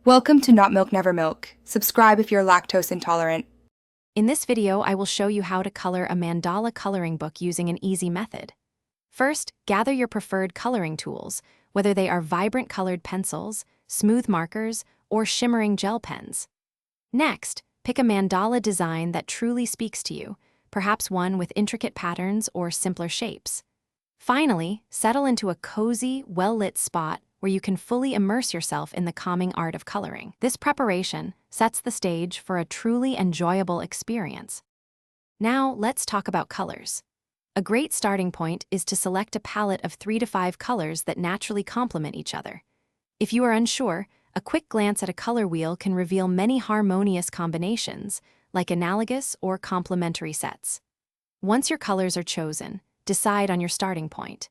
Welcome to Not Milk Never Milk. Subscribe if you're lactose intolerant. In this video, I will show you how to color a mandala coloring book using an easy method. First, gather your preferred coloring tools, whether they are vibrant colored pencils, smooth markers, or shimmering gel pens. Next, pick a mandala design that truly speaks to you, perhaps one with intricate patterns or simpler shapes. Finally, settle into a cozy, well-lit spot where you can fully immerse yourself in the calming art of coloring. This preparation sets the stage for a truly enjoyable experience. Now, let's talk about colors. A great starting point is to select a palette of 3 to 5 colors that naturally complement each other. If you are unsure, a quick glance at a color wheel can reveal many harmonious combinations, like analogous or complementary sets. Once your colors are chosen, decide on your starting point.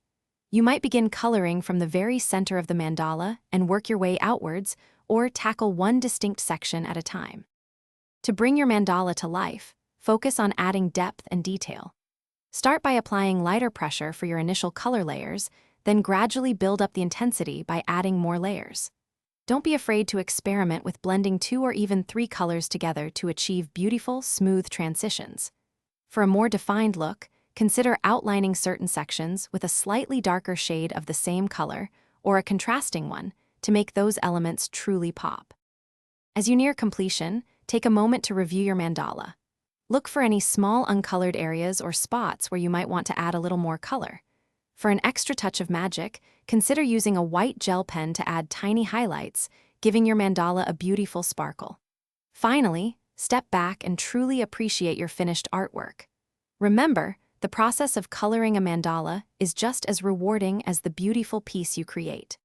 You might begin coloring from the very center of the mandala and work your way outwards, or tackle one distinct section at a time. To bring your mandala to life, focus on adding depth and detail. Start by applying lighter pressure for your initial color layers, then gradually build up the intensity by adding more layers. Don't be afraid to experiment with blending 2 or even 3 colors together to achieve beautiful, smooth transitions. For a more defined look, consider outlining certain sections with a slightly darker shade of the same color or a contrasting one to make those elements truly pop. As you near completion, take a moment to review your mandala. Look for any small uncolored areas or spots where you might want to add a little more color. For an extra touch of magic, consider using a white gel pen to add tiny highlights, giving your mandala a beautiful sparkle. Finally, step back and truly appreciate your finished artwork. Remember, the process of coloring a mandala is just as rewarding as the beautiful piece you create.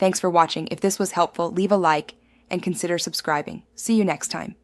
Thanks for watching. If this was helpful, leave a like and consider subscribing. See you next time.